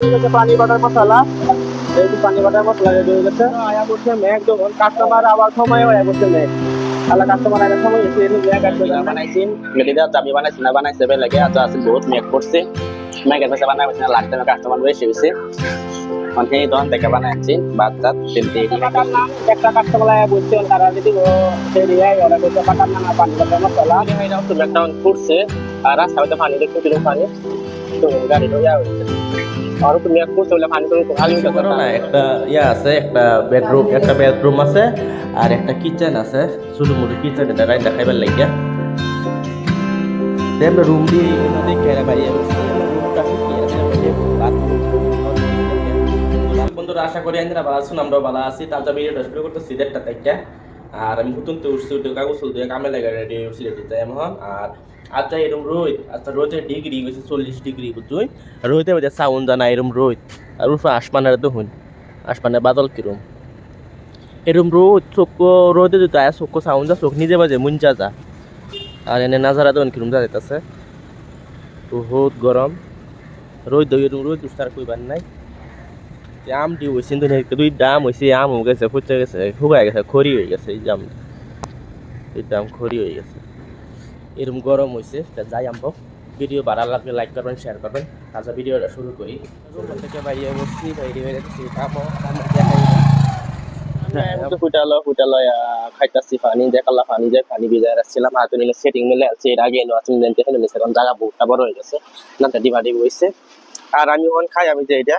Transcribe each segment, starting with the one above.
পানি বাটার মশলা, এই যে পানি বাটার মশলা রেডি হয়ে গেছে। আয়া করছে মেঘ, যখন কাস্টমার আবার সময় আয়া করছে মেঘ, আলা কাস্টমার আগে সময় এসে মেঘ আসবে বানাইছি মেডিদা চাবি বানাইছি না বানাইছে বে লাগে আজ আছে বহুত মেঘ করছে মেঘের পাশে বানাইছে না লাগতে না কাস্টমার বেশি হইছে মানে এই দোকান থেকে বানাইছি বাদ বাদ তেলতে একটা কাস্টমার আয়া বলছে তারা যদি ও সেই আই ওরা কইছে বাটার না পানি বাটার মশলা এটা তো ব্যাকগ্রাউন্ড করছে আর রাস্তা হইতে পানি দেখতে কিরকম পানি তো গাড়ি লইয়া হইছে আর তুমি এক করতে হলে পানি তো ভালো করো না একটা আছে একটা বেডরুম আছে আর একটা কিচেন আছে ছোট মোটো কিচেন এটা রাই দেখাইবার লাগিয়া আমরা রুম দিয়ে এখানে কেরা বাইরে বসে রুমটা কি আছে বন্ধুরা আশা করি আপনারা ভালো আছেন আমরাও ভালো আছি তাজা ভিডিওটা শুরু করতেছি দেড়টা থেকে আর আমি নতুন তো উঠছি উঠে কাগজ দিয়ে কামে লাগা রেডি উঠছি রেডি তাই এমন আর আচ্ছা এরকম রোদ আচ্ছা রোদের ডিগ্রি হয়েছে 40 ডিগ্রি বুঝুই রোদে মধ্যে সাউন্ড জানা এরকম রোদ আর উপর আসমানের দেখুন আসমানের বাদল কিরম এরকম রোদ চোখ রোদে যদি আয় চোখ সাউন্ড যা চোখ নিজে মাঝে মুঞ্জা যা আর এনে নাজারা দেখুন কিরম যা যেতেছে বহুত গরম রোদ এরকম রোদ উস্তার কইবার নাই আম দি হয়েছে দুই দাম হয়েছে আম হয়ে গেছে ফুটে গেছে শুকাই গেছে খড়ি হয়ে গেছে এই জাম এই দাম খড়ি হয়ে গেছে এরকম গরম হয়েছে যাই আমবো ভিডিও ভালো লাগলে লাইক করবেন শেয়ার করবেন তাজা ভিডিওটা শুরু করি রুম থেকে বাইরে বসছি বাইরে বেরোতেছি কামো ফুটালো খাইতাছি পানি দেখালা পানি ভিজায় রাখছিলাম হাতে নিলে সেটিং মিলে আছে এর আগে এলো আছে নিলেন দেখে নিলেছে কারণ জায়গা বহুতটা বড় হয়ে গেছে না ডিবা ডিবি হয়েছে আর আমি ওখানে খাই আমি যে এটা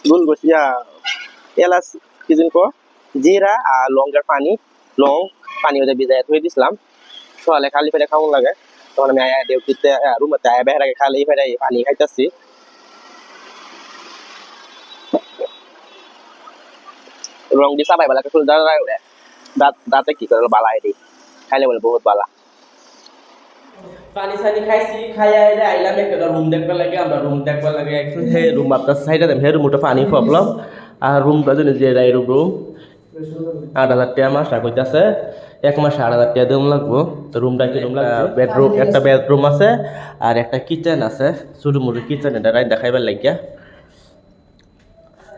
গুল গছিয়া এলাচ কিছু জিরা আর লঙ্কার পানি পানি ওদের ভিজায় ধুয়ে দিছিলাম সকালে খালি ফেলে খাওয়া লাগে তখন আমি আয়া ডিউটিতে রুমতে আয়া বের আগে খালি ফেলে পানি খাইতাছি রং দি চাবাই বেলা ফুল দাঁড়ায় ওরে দাঁতে কি করে বালাই দি খাইলে বলে বহুত বালা পানি সানি খাইছি খাইয়া আইলাম একটা রুম দেখবার লাগে আমরা রুম দেখবার লাগে এখন হে রুম আপনার সাইডে দেন হে রুমটা পানি প্রবলেম আর রুমটা জানি যে এরকম রুম 8,000 টাকা মাস কইতাছে এক মাসে 8,000 টাকা দিম লাগবো তো রুমটা কি রুম লাগবে বেডরুম একটা বেডরুম আছে আর একটা কিচেন আছে ছোট মোটো কিচেন এটা রাই দেখাইবার লাগিয়া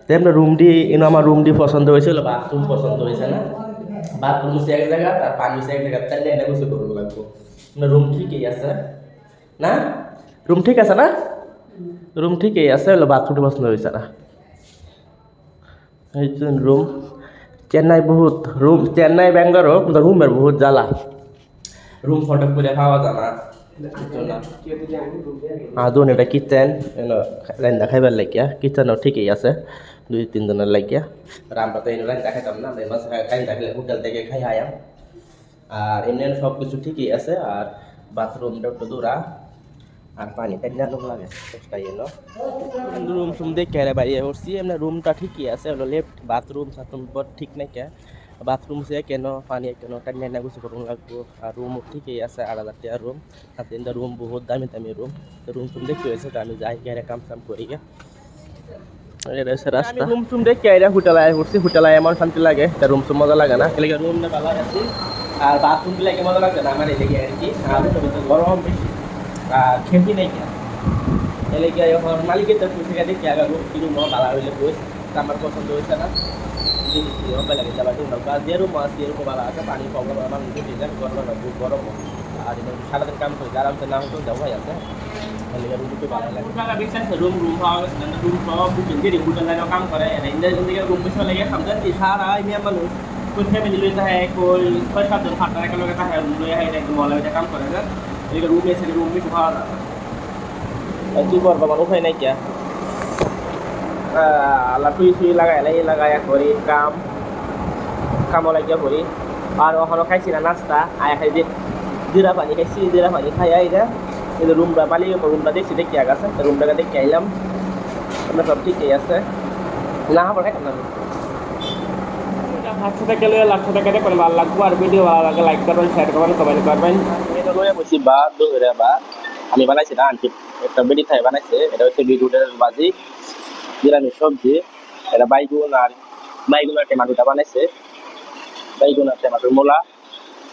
তেমনি রুম দি আমার রুম দি পছন্দ হয়েছিল বাথরুম পছন্দ হয়েছে না বাথরুম হচ্ছে এক জায়গা আর পানি হচ্ছে এক জায়গা তাই না কিছু করবো লাগবো রুম ঠিকই আছে না রুম ঠিক আছে না রুম ঠিকই আছে হলো বাথরুমটি পছন্দ হয়েছে না এই রুম চেন্নাই বহুত রুম চেন্নাই ব্যাঙ্গালোরও কিন্তু রুমের বহুত জ্বালা রুম ফটো করে পাওয়া যায় না আদুন এটা কিচেন রান্না খাইবার লাগিয়া কিচেনও ঠিকই আছে 2-3 জনের লাগিয়া আর আমরা তো এই রান্না খাইতাম না আমরা খাই থাকলে হোটেল থেকে খাই আয়াম আর এমনি সব কিছু ঠিকই আছে আর বাথরুমটা একটু দূরা আর পানি টাইনা লোক লাগে তাই এলো রুম সুম দেখে বাইরে উঠছি এমনি রুমটা ঠিকই আছে হলো লেফট বাথরুম সাথরুম ঠিক নাই কে বাথরুম সে কেন পানি কেন টাইনা কিছু করুন লাগবো আর রুম ঠিকই আছে 8,000 টাকা রুম আর তিনটা রুম বহুত দামি দামি রুম তো রুম সুম দেখতে হয়েছে তো আমি যাই গিয়ে কাম সাম করি গে এটা হচ্ছে রাস্তা রুম সুম দেখে আইরা হোটেলায় উঠছি হোটেলায় এমন শান্তি লাগে তা রুম সুম মজা লাগে না এলাকা রুম না ভালো আছে আর বাথরুম লাগে মজা লাগে না আমার এদিকে আর কি আর গরম বেশি আর খেপি নাই কেন এলাকা এখন মালিকের তো পুষে দেখি আগে কি রুম ভালো হইলে বস আমার পছন্দ হয়েছে না লাগে যাবা যে রুম আছে এরকম ভালো আছে পানি প্রবলেম আমার ডিজাইন করবো না খুব গরম আর সারাদিন কাম করি আরামসে না হতো দেওয়াই আছে রুম রুম পাওয়া গেছে রুম পাওয়া বুকিং দিয়ে হোটেল লাইনে কাম করে রুম বেশি লাগে সামনে সারা ইন্ডিয়া মানুষ কোন ফ্যামিলি লইতে হয় কই 6-7 জন 8 একেলগে থাকে রুম লই হয় একদম মলাইতে কাম করে না এদিকে রুম এসে রুম বেশি ভালো না কি করবো আমার উপায় নাই কে লাটুই সুই লাগাই করি কামও লাগিয়া করি আর ওখানে খাইছি না নাস্তা আয়া খাই জিরা পানি খাইছি জিরা পানি খাই আইরা এই রুমটা মালিক রুমটা দেখছি দেখি আছে রুমটাকে দেখে আইলাম আমরা সব ঠিকই আছে না পড়ে কেন ভাবতে থেকে লাগতে থেকে দেখুন ভালো লাগবো আর ভিডিও ভালো লাগে লাইক করবেন শেয়ার করবেন কমেন্ট করবেন এটা লইয়া বসি বা দুপুরে বা আমি বানাইছি না আন্টি একটা বেডি থাই বানাইছে এটা হচ্ছে বিটরুটের ভাজি নিরামিষ সবজি এটা বাইগুন আর টমেটোটা বানাইছে বাইগুন আর টমেটোর মোলা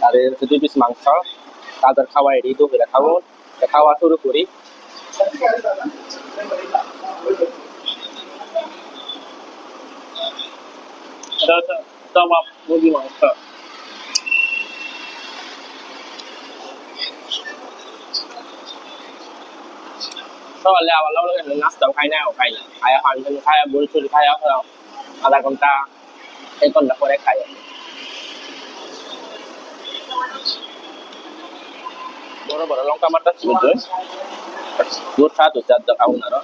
আর হচ্ছে 2 পিস মাংস তাদের খাওয়া এটি দুপুরে খাওয়া শুরু করি এটা হচ্ছে কাবাব মুরগি মাংস সকালে আবার লগে নাস্তাও খাই না খাই এখন খাই বড়ি চুরি খাই আধা ঘন্টা 1 ঘন্টা পরে খাই বড় বড় লঙ্কা মারটা বুঝছো দূর সাত হচ্ছে আর খাউন আরো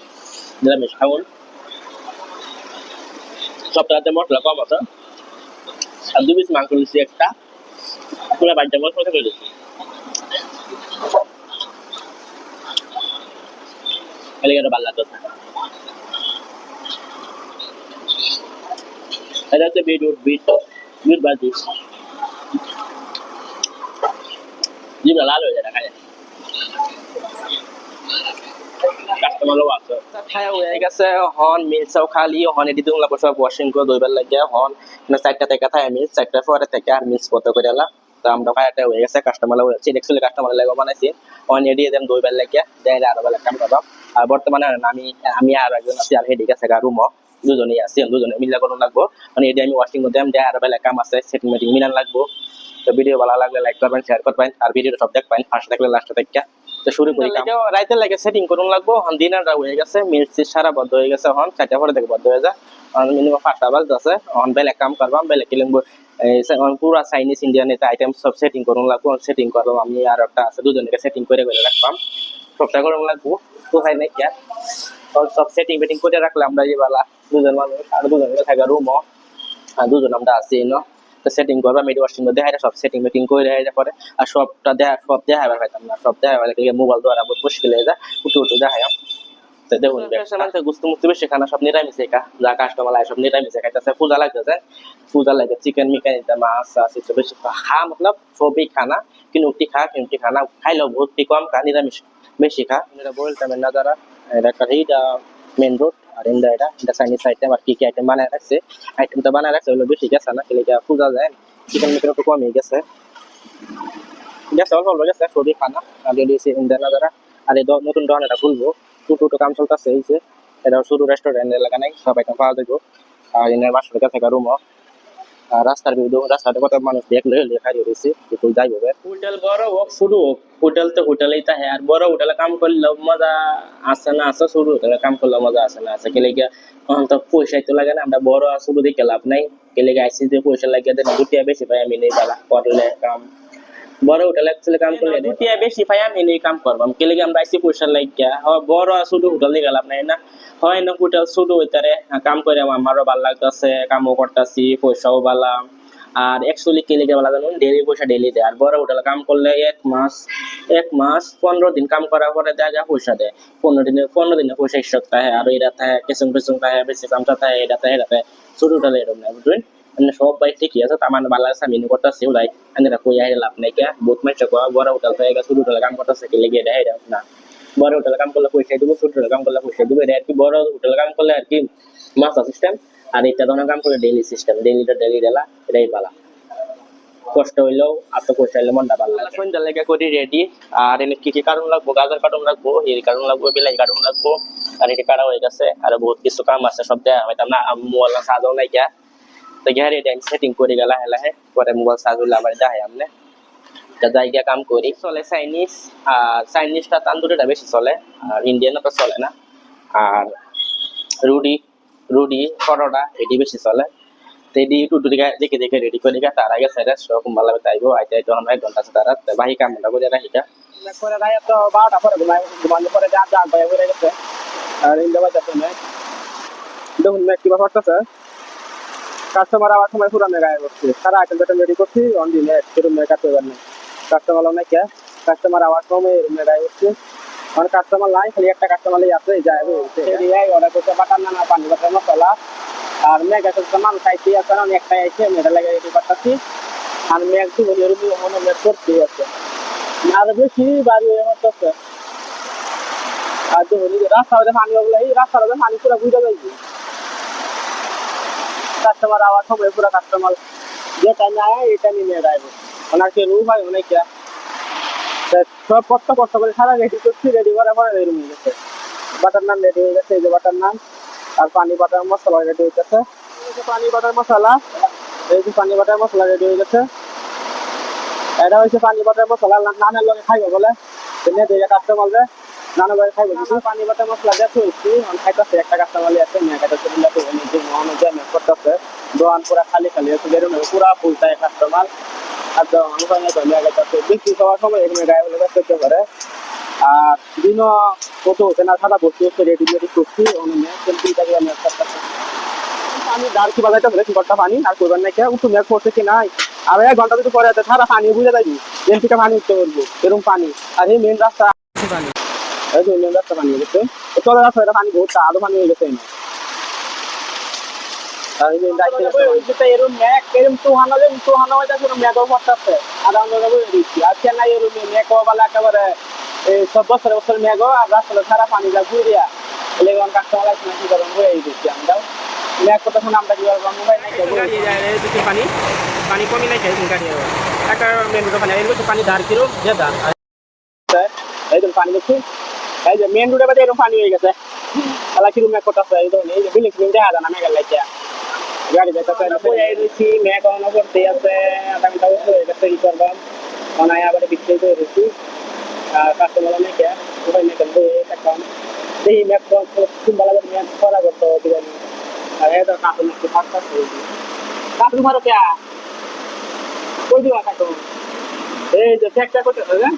নিরামিষ খাউন সপ্তাহে মশলা কম আছে আর 2 পিস মাংস নিচ্ছি একটা পুরো বাড়িটা মশলা করে দিচ্ছি এলাকাটা ভালো লাগতো এটা হচ্ছে বিট ভাজি জিভটা লাল হয়ে যায় দেখা যায় কাস্টমারও আছে খায়া হয়ে গেছে হন মিলসাও খালি হন এটি দিন লাগবো সব ওয়াশিং করে দইবার লাগিয়া হন না 4টা থেকে খায় মিলস 4টা পরে থেকে আর মিলস কত করে এলা তো আমরা খায়াটা হয়ে গেছে কাস্টমার হয়েছে দেখছিলে কাস্টমার লাগা বানাইছি হন এটি দেন দইবার লাগিয়া দেয় আরো বেলা কাম করব আর বর্তমানে আমি আর একজন আছি আর হেডি গেছে রুমও দুজনেই আছি দুজনে মিলা করুন লাগবো মানে এটি আমি ওয়াশিং করতে দেয় আরো বেলা কাম আছে সেটিং মিটিং মিলান লাগবো তো ভিডিও ভালো লাগলে লাইক করবেন শেয়ার করবেন আর ভিডিওটা সব দেখবেন ফার্স্ট দেখলে লাস্ট দেখতে তো শুরু করি রাইতে লাগে সেটিং করুন লাগবো হন দিনের হয়ে গেছে মিলছি সারা বন্ধ হয়ে গেছে হন 4টা পরে থেকে বন্ধ হয়ে যায় মিনিমাম 5টা বাজছে হন বেলে কাম করবাম বেলে কিলিং পুরা চাইনিজ ইন্ডিয়ান এটা আইটেম সব সেটিং করুন লাগবো সেটিং করবাম আমি আর একটা আছে দুজনকে সেটিং করে রাখবাম সবটা করুন লাগবো তো হয় না কি সব সেটিং বেটিং করে রাখলে আমরা এই বেলা দুজন মানুষ আর দুজনকে থাকা রুমও আর দুজন আমরা আছি না সেটিং করবা মিড ওয়াশিং মধ্যে হাইরা সব সেটিং মিটিং করে হাইরা পরে আর সব দেখা পাইতাম না সব দেখা পাইলে মোবাইল দ্বারা বহুত মুশকিল হয়ে যায় উঠে দেখায় তো দেখুন সাধারণত গুস্ত মুস্তি বেশি খানা সব নিরামিষে খা যা কাস্টমার সব নিরামিষে খাইতেছে পূজা লাগতেছে পূজা লাগে চিকেন মিকেন মাছ আছে বেশি খা মতলব সবই খানা কিনুটি খানা খাইলেও বহুত কম খা নিরামিষ বেশি খা এটা বলতে টাইমের না যারা এটা এইটা মেন রোড আর এটা চাইনিজ আইটেম আর কি আইটেম বানায় রাখছে আইটেমটা বানায় রাখছে ওগুলো বেশি গেছে না খেলে পূজা যায় চিকেন মিকেন একটু কমই গেছে অল্প গেছে সবই খানা আর লেডিস ইন্ডিয়া না যারা আর এই নতুন দোকান এটা খুলবো ছোট কাম চলতেছে এই যে এটা শুধু রেস্টুরেন্ট এলাকা নাই সব আইটেম পাওয়া যাবে আর এনের বাসার কাছে রুমও আর রাস্তার রাস্তাতে কত মানুষ দেখলে খাই রয়েছে একটু যাই হবে হোটেল বড় হোক শুরু হোক হোটেল তো হোটেলেই থাকে আর বড় হোটেলে কাম করলে মজা আসে না আসে শুরু হোটেলে কাম করলে মজা আসে না আসে কেলে গিয়া তখন তো পয়সাই তো লাগে না আমরা বড় শুরু দেখে লাভ নাই কেলে গিয়ে আইসি দিয়ে পয়সা লাগিয়ে দেন দুটিয়া বেশি পাই আমি নেই পালা করলে কাম বড় হোটেল অ্যাকচুয়ালি কাম করলে দুটিয়া বেশি পাই আমি নেই কাম করবাম কেলে গিয়ে আমরা আইসি পয়সা লাগিয়া বড় শুধু হোটেল দেখে লাভ নাই না হয় না হোটেল শুরু হইতারে কাম করে আমারও ভালো লাগতেছে কামও করতেছি পয়সাও বালাম আর অ্যাকচুয়ালি কেলে গিয়ে বলা জানুন ডেলি পয়সা ডেলি দেয় আর বড় হোটেলে কাম করলে 1 মাস 15 দিন কাম করার পরে দেখা পয়সা দেয় 15 দিনে পয়সা স্টক থাকে আর এটা থাকে কেসুম থাকে বেশি কামটা থাকে এটা ছোট হোটেলে এরকম না বুঝলেন মানে সব ভাই ঠিকই আছে তার মানে ভালো আছে আমি করতেছি ওলাই আমি কই আইলে লাভ নাই কে বহুত মাস বড় হোটেল থেকে ছোট হোটেলে কাম করতেছে কেলে গিয়ে দেয় এটা না বড় হোটেলে কাম করলে পয়সা দিব ছোট হোটেলে কাম করলে পয়সা দিব এটা আর কি বড় হোটেলে কাম করলে আর কি মাসা সিস্টেম আর এটা ধরনের কাম করলে ডেইলি সিস্টেম ডেলি দেলা এটাই ভালো কষ্ট হইলেও আর তো পয়সা হইলে মনটা ভালো লাগে সন্ধ্যা লেগে করি রেডি আর এনে কি কারণ লাগবো গাজর কাটুন রাখবো এর কারণ লাগবো বিলাই কাটুন রাখবো আর এটি কাটা হয়ে গেছে আর বহুত কিছু কাম আছে সব দেখা হইতাম না মোবাইল সাজাও নাই গিয়া তো গিয়ে রেডি সেটিং করে গেলা হেলাহে পরে মোবাইল সাজলে আবার দেখাই আমনে জায়গা কাম করি চলে চাইনিজ আর চাইনিজটা তান্দুরিটা বেশি চলে আর ইন্ডিয়ানও তো চলে না আর রুটি পরোটা এটি বেশি চলে তো এটি ইউটিউব দেখে রেডি করে তার আগে সেটা সেরকম ভালো তাইবো আইতে আমরা 1 ঘন্টা আছে তারা বাহি কামটা করে রাখিটা করে রাই তো 12টা পরে ঘুমানোর পরে যা ভাই হয়ে গেছে আর ইন্ডিয়া বাজাতে না দেখুন কি ব্যাপারটা কাস্টমার আবার সময় পুরানো গায়ে করছে সারা আইটেমটা রেডি করছি অন দিনে সেরকম কাটতে পারেন কাস্টমার অনেক কাস্টমার আবার সময় গায়ে করছে মানে কাস্টমার নাই খালি একটা কাস্টমারই আছে যায় অর্ডার করতে বাটার না পানি বাটার মশলা আর মেঘা তো মান খাইতে আছে না একটাই আছে মেঘা লাগে রেডি করতেছি আর মেঘ কি বলি মনে মেঘ করতে আছে আর বেশি বাড়ি হয়ে মরতেছে আর দেখুন রাস্তা পানি ওগুলো এই রাস্তার পানি পুরো বুঝে যাইছে কাস্টমার আবার সময় পুরো কাস্টমার যে টাইম আয় এই টাইমে নিয়ে যাইব ওনার কি রুম হয় অনেক সব কষ্ট করে সারা রেডি করছি রেডি করার পরে এরকম হয়ে গেছে বাটার নান রেডি হয়ে গেছে এই যে বাটার নান আর পানি বাটার মশলা রেডি হয়ে গেছে পানি বাটার মশলা এই যে পানি বাটার মশলা রেডি হয়ে গেছে। এটা হচ্ছে পানি বাটার মশলা, নানের লগে খাইবে বলে এনে দিয়ে কাস্টমাররে নানা ভাই খাইবে কিছু পানি বাটার মশলা দিয়ে থইছি। খাইতেছে একটা কাস্টমার আছে মেয়েটা চলে যাবে নিজে অনুযায়ী মেক করতেছে। দোকান পুরা খালি খালি আছে, বেরোনো পুরা ফুল চায় কাস্টমার। আর বিক্রি করার সময় এখানে গায়ে বলে করতে পারে। আর দিনও কত হচ্ছে না, সাদা ভর্তি হচ্ছে, রেডি রেডি করছি আমি দাঁড়কি বাজাইতে বলে ঘরটা পানি আর করবার নাই উঠু মেঘ করছে কি নাই। আর 1 ঘন্টা যদি পরে আছে সারা পানি বুঝে যাবি এন থেকে পানি উঠতে পারবো এরকম পানি। আর এই মেন রাস্তা পানি, এই যে মেন রাস্তা পানি হয়ে গেছে, চলে রাস্তা এটা পানি বহুত আরো পানি হয়ে গেছে। এরকম মেঘ এরকম তুহানো মেঘও পড়তেছে। আর আমরা দিচ্ছি আর চেন্নাই এরকম মেঘ বলে একেবারে সব বছর বছর মেঘ আর রাস্তা সারা পানি যা ঘুরে দিয়া এলাকার কাস্টমার লাগছে না কি করবেন হয়ে দিচ্ছি আমরাও মেঘ করতে আমরা কি করবো মোবাইল নাই পানি পানি কমি নাই গাড়ি একটা মেন রোড পানি এরকম পানি ধার কিরো যে ধার এই পানি দেখছি। এই যে মেন রোডে বাদে এরকম পানি হয়ে গেছে তাহলে কিরকম মেঘ করতেছে। এই ধরনের এই যে বিল্ডিং ফিল্ডিং দেখা যায় না মেঘের লাগিয়া গাড়ি যাইতেছি মেঘ অন করতে আছে। আধা ঘন্টা বসে হয়ে গেছে কি করবাম অনায় আবার বিক্রি করে দিচ্ছি। আর কাস্টমার মেঘে সবাই মেঘ থাকলাম দেখি মেঘ ভালো মেঘ করা করতে হবে। আর এটা কার্টুন একটু ফাঁকা কার্টুন মারো কে কই দিবা কার্টুন এই যে চেকটা করতে হবে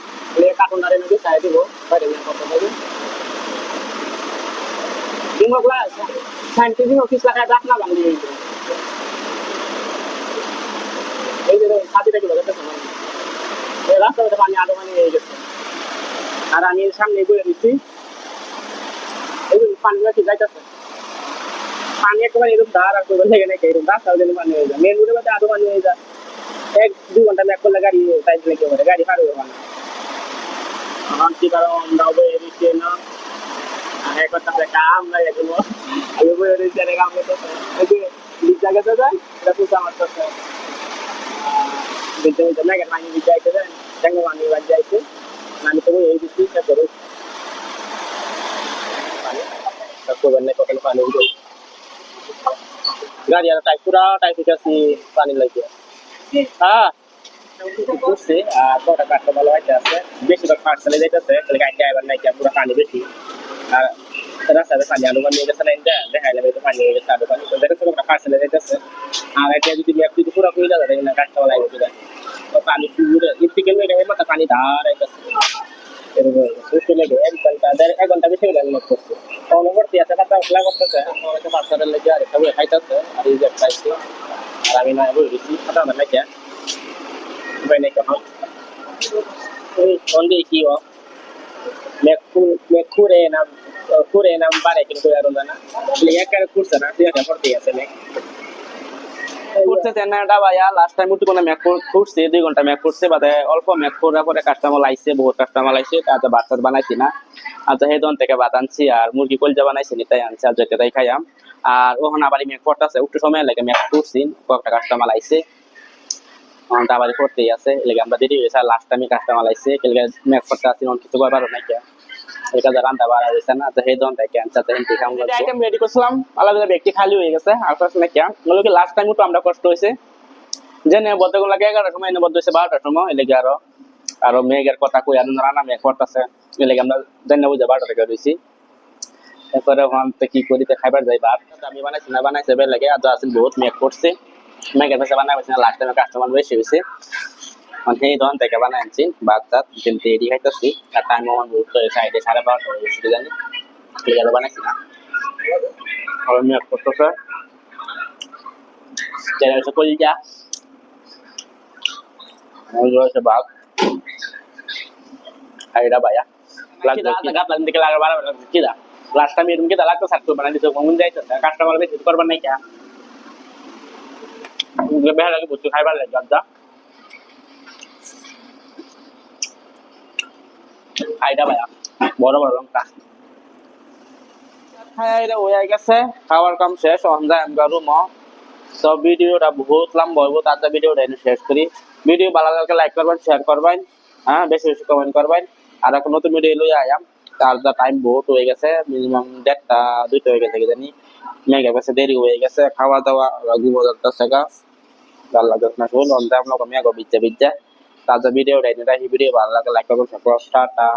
কার্টুন আর এনে চাই দিব বাইরে মেঘ করতে হবে। দিন ক্লাস সাইন্টিফিক অফিস লাগায় ডাক না বাংলি এই যে ছাতিটা কি বলে রাস্তাতে পানি আরো পানি হয়ে গেছে। আর আমি সামনে বলে দিচ্ছি এই পানিগুলো ঠিক যাইতেছে পানি একেবারে এরকম ধার আর করবে লেগে নাকি এরকম রাস্তাও যেন পানি হয়ে যায়। মেন রোডের মধ্যে আরো পানি হয়ে যায়। 1-2 ঘন্টা মেক করলে গাড়ি সাইড লেগে পড়ে গাড়ি পার হয়ে পারে এখন কি কারণ আমরাও বয়ে দিচ্ছি না এক কথা কাম নাই এগুলো আমি বয়ে দিচ্ছি কাম করতেছে এই যে লিক জায়গাতে যায় এটা পুষা আমার করতে বিদ্যে বিদ্যে মেঘের পানি যাইতে দেন ট্যাঙ্গো পানি বাদ যাইছে আমি তো এই দিচ্ছি করে করবেন না কখনো পানি গাড়ি আর পুরা টাইপ আছে পানি লাগে। হ্যাঁ বুঝছি আর কটা কাটতে ভালো হইতে আছে বেশিরভাগ পার্সেলে যাইতেছে গাড়ি ড্রাইভার নাই পুরো পানি বেশি। আর রাস্তাতে পানি আলু নিয়ে গেছে না দেখাইলে তো পানি হয়ে গেছে আলু পানি তো দেখেছে একটা পার্সেলে যাইতেছে। আর এটা যদি ম্যাপ যদি পুরো করে যাবে না কাটতে ভালো লাগবে তো পানি পুরো ইন্টিকেল হয়ে মতো পানি ধার আইতেছে এরকম চলে গেছে 1 ঘন্টা বেশি হয়ে গেল করছে অনুবর্তী আছে কথা উঠলা করতেছে পার্সেলের লেগে আর একটা খাইতেছে আর এই যে খাইছে আর আমি না বলছি কথা না নাকি বাইরে কেমন এই সন্ধে কি ও মেকুরে নাম পারে কিন্তু আর না লেয়ার করছে না তুই একটা করতে আছে না করতেছে না এটা ভাইয়া লাস্ট টাইম উঠে কোনো ম্যাক করছে 2 ঘন্টা ম্যাক করছে বাদে অল্প ম্যাক করার পরে কাস্টমার আইছে বহুত কাস্টমার আইছে তাতে বাচ্চা বানাইছি না আচ্ছা সেই দন থেকে ভাত আনছি আর মুরগি কলজা বানাইছি তাই আনছি আর যেটাই খাইয়াম। আর ওখানে আবার ম্যাক করতেছে একটু সময় লাগে ম্যাক করছি কয়েকটা কাস্টমার আইছে আবার করতেই আছে এলাকা আমরা দেরি হয়েছে লাস্ট টাইমে কাস্টমার আইছে ম্যাক করতে আসছি কিছু করবার নাই এটা রান্না বাড়া হয়েছে না তো সেই দন থেকে আইটেম রেডি করছিলাম আলাদা ব্যক্তি খালি হয়ে গেছে আর না কি লাস্ট টাইম তো আমরা কষ্ট হয়েছে যে বদ্ধগুলো লাগে 11টার সময় বদ্ধ হয়েছে 12টার সময় এলাকা আরো মেঘের কথা কই আর রান্না মেঘ করতেছে এলাকা আমরা জানি বুঝে 12টা থেকে রয়েছি। এরপরে ওখান কি করিতে খাইবার যাই ভাত আমি বানাইছি না বানাইছে বের লাগে আর আসলে বহুত মেঘ করছে মেঘের কাছে বানাইছি না লাস্ট টাইমে কাস্টমার বেশি হয়েছে সেই দোকান থেকে বানাই আনছি ভাত টাত কিন্তু রেডি খাইতেছি আর টাইম আমার বহুত হয়েছে 12:30 হয়েছে জানি বানাইছি না মেঘ করতেছে চ্যানেলটা করে যা ভাত এটা ভাইয়া লাগবে লাগা বাড়া কি দা লাস্ট টাইম এরকম কি দা লাগতো সার্চ বানাই দিতে কমন যাইতো কাস্টমার বেশি করবার নাই কা বেহা লাগে বুঝতে খাইবার লাগে গাদা আইডা ভাইয়া বড় বড় লঙ্কা খাইরা হয়ে গেছে খাওয়ার কাম শেষ এখন যাই আমরা রুম সব ভিডিওটা বহুত লম্বা হইব তাতে ভিডিওটা এনে শেষ করি ভিডিও ভালো লাগলে লাইক করবেন শেয়ার করবেন হ্যাঁ বেশি বেশি কমেন্ট করবেন আর এখন নতুন ভিডিও লই আয়াম তার যা টাইম বহুত হয়ে গেছে মিনিমাম 1:30 2টা হয়ে গেছে কি জানি মেঘের কাছে দেরি হয়ে গেছে খাওয়া দাওয়া ঘুমো যাচ্ছে ভালো লাগে না শুন অন্ধ আপনার কমিয়া গো বিচ্চা বিচ্চা তাজা ভিডিও ডাইনে রাখি ভিডিও ভালো লাগে লাইক করুন সাপোর্ট টাটা